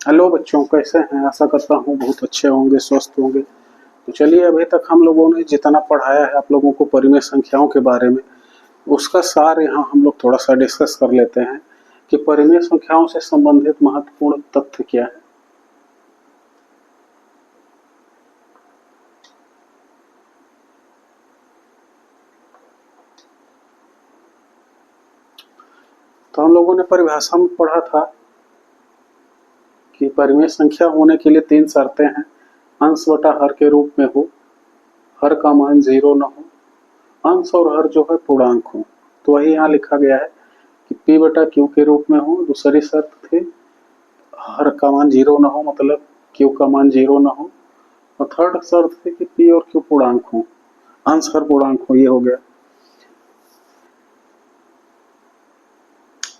Hello बच्चों, कैसे हैं? आशा करता हूँ बहुत अच्छे होंगे, स्वस्थ होंगे। तो चलिए, अभी तक हम लोगों ने जितना पढ़ाया है आप लोगों को परिमेय संख्याओं के बारे में, उसका सार यहाँ हम लोग थोड़ा सा डिस्कस कर लेते हैं कि परिमेय संख्याओं से संबंधित महत्वपूर्ण तथ्य क्या है। तो हम लोगों ने परिभाषा में पढ़ा था कि परिमेय संख्या होने के लिए 3 शर्तें हैं। अंश बटा हर के रूप में हो, हर का मान 0 न हो, अंश और हर जो है पूर्णांक हो। तो वही यहाँ लिखा गया है कि P बटा Q के रूप में हो। दूसरी शर्त थी हर का मान 0 न हो, मतलब Q का मान 0 न हो। और थर्ड शर्त थी कि P और Q पूर्णांक हो, अंश हर पूर्णांक हो। ये हो गया।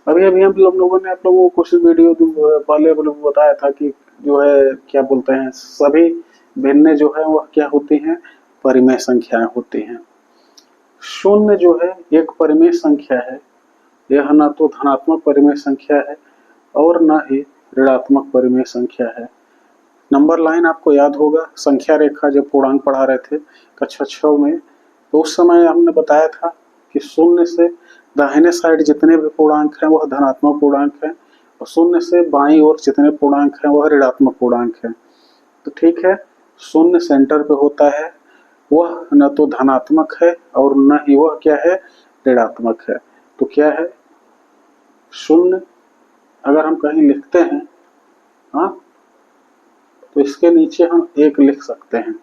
अभी अभी हम लोगों ने आप लोगों को कुछ वीडियो पहले बताया था कि जो है क्या बोलते हैं, सभी भिन्न जो है वह क्या होती हैं, परिमेय संख्याएं होती हैं। शून्य जो है एक परिमेय संख्या है। यह न तो धनात्मक परिमेय संख्या है और न ही ऋणात्मक परिमेय संख्या है। नंबर लाइन आपको याद होगा, संख्या रेखा जब पूर्णांक पढ़ा रहे थे कक्षा 6 में, तो उस समय हमने बताया था कि शून्य से दाहिने साइड जितने भी पूर्णांक हैं वह धनात्मक पूर्णांक हैं और शून्य से बाईं ओर जितने पूर्णांक हैं वह ऋणात्मक पूर्णांक हैं। तो ठीक है, शून्य सेंटर पे होता है, वह न तो धनात्मक है और न ही वह क्या है, ऋणात्मक है। तो क्या है शून्य? अगर हम कहीं लिखते हैं, हाँ, तो इसके नीचे हम 1 लिख सकते हैं।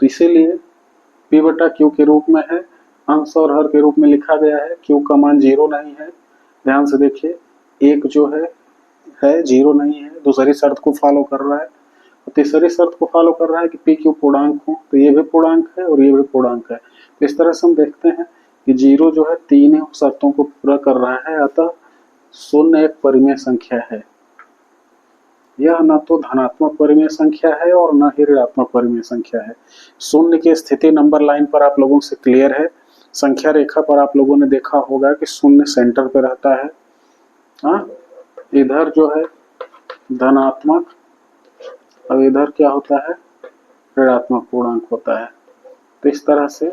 तो इसीलिए P बटा Q के रूप में है, अंश और हर के रूप में लिखा गया है। Q का मान 0 नहीं है, ध्यान से देखिए, 1 जो है 0 नहीं है। दूसरी शर्त को फॉलो कर रहा है और तीसरी शर्त को फॉलो कर रहा है कि P Q पूर्णांक हो। तो ये भी पूर्णांक है और ये भी पूर्णांक है। तो इस तरह से हम देखते हैं कि 0 जो है तीनों शर्तों को पूरा कर रहा है, अतः शून्य एक परिमेय संख्या है। यह न तो धनात्मक परिमेय संख्या है और न ही ऋणात्मक परिमेय संख्या है। शून्य की स्थिति नंबर लाइन पर आप लोगों से क्लियर है। संख्या रेखा पर आप लोगों ने देखा होगा कि शून्य सेंटर पे रहता है। हाँ, इधर जो है धनात्मक और इधर क्या होता है, ऋणात्मक पूर्णांक होता है। तो इस तरह से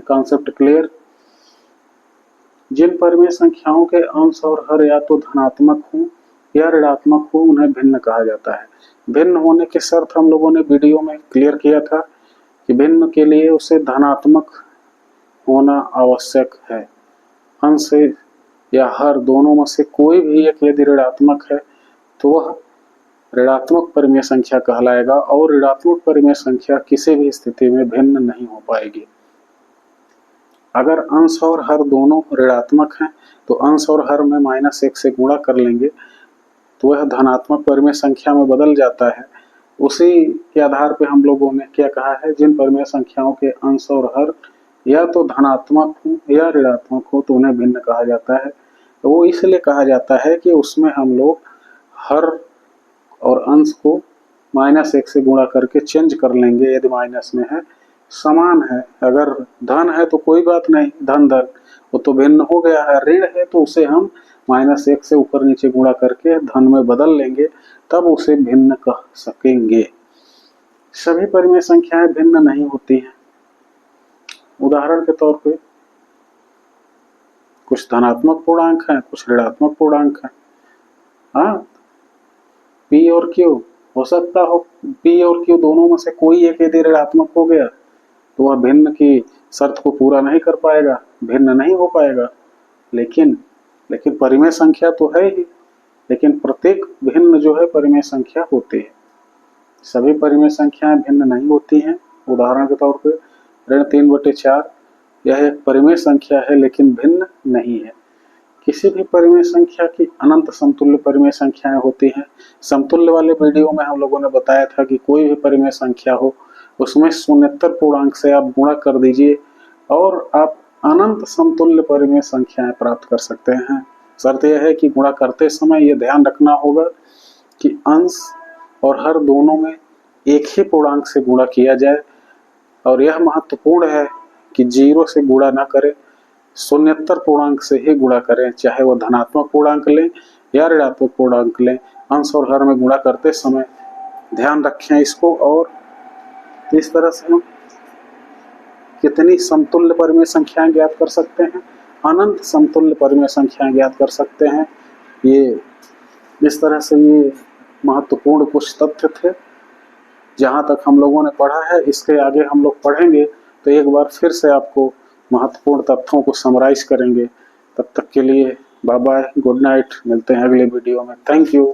कॉन्सेप्ट क्लियर। जिन परिमेय संख्याओं के अंश और हर या तो धनात्मक हो या ऋणात्मक हो उन्हें भिन्न कहा जाता है। भिन्न होने की शर्त हम लोगों ने वीडियो में क्लियर किया था कि भिन्न के लिए उसे धनात्मक होना आवश्यक है। अंश या हर दोनों में से कोई भी एक यदि ऋणात्मक है तो वह ऋणात्मक परिमेय संख्या कहलाएगा और ऋणात्मक परिमेय संख्या किसी भी स्थिति में भिन्न नहीं हो पाएगी। अगर अंश और हर दोनों ऋणात्मक हैं तो अंश और हर में -1 से गुणा कर लेंगे तो वह धनात्मक परिमेय संख्या में बदल जाता है। उसी के आधार पे हम लोगों ने क्या कहा है, जिन परिमेय संख्याओं के अंश और हर या तो धनात्मक हो या ऋणात्मक हो तो उन्हें भिन्न कहा जाता है। तो वो इसलिए कहा जाता है कि उसमें हम लोग हर और अंश को -1 से गुणा करके चेंज कर लेंगे यदि माइनस में है। समान है, अगर धन है तो कोई बात नहीं, धन धन वो तो भिन्न हो गया है। ऋण है तो उसे हम -1 से ऊपर नीचे गुणा करके धन में बदल लेंगे, तब उसे भिन्न कह सकेंगे। सभी परिमेय संख्याएं भिन्न नहीं होती हैं। उदाहरण के तौर पे कुछ धनात्मक पूर्णांक हैं, कुछ ऋणात्मक पूर्णांक हैं। हाँ, P और Q हो सकता हो, P और Q दोनों में से कोई एक यदि ऋणात्मक हो गया तो वह भिन्न की शर्त को पूरा नहीं कर पाएगा, भिन्न नहीं हो पाएगा। लेकिन परिमेय संख्या तो है ही, लेकिन प्रत्येक भिन्न जो है परिमेय संख्या होती है। सभी परिमेय संख्याएं भिन्न नहीं होती हैं। उदाहरण के तौर पे ऋण 3/4 यह एक परिमेय संख्या है लेकिन भिन्न नहीं है। किसी भी परिमेय संख्या की अनंत समतुल्य परिमेय संख्याएं होती हैं। समतुल्य वाले वीडियो में हम लोगों ने बताया था कि कोई भी परिमेय संख्या हो उसमें शून्येतर पूर्णांक से आप गुणा कर दीजिए और आप अनंत समतुल्य परिमेय संख्याएं प्राप्त कर सकते हैं। शर्त यह है कि गुणा करते समय यह ध्यान रखना होगा कि अंश और हर दोनों में एक ही पूर्णांक से गुणा किया जाए और यह महत्वपूर्ण है कि 0 से गुणा न करें। शून्यतर पूर्णांक से ही गुणा करें, चाहे वो धनात्मक पूर्णांक लें या ऋणात्मक पूर्णांक लें। अंश और हर में गुणा करते समय ध्यान रखें इसको। और इस तरह से हम कितनी समतुल्य परिमेय संख्याएं ज्ञात कर सकते हैं, अनंत समतुल्य परिमेय संख्याएं ज्ञात कर सकते हैं। ये इस तरह से ये महत्वपूर्ण कुछ तथ्य थे जहां तक हम लोगों ने पढ़ा है। इसके आगे हम लोग पढ़ेंगे तो एक बार फिर से आपको महत्वपूर्ण तथ्यों को समराइज करेंगे। तब तक के लिए बाय बाय, गुड नाइट, मिलते हैं अगले वीडियो में। Thank you.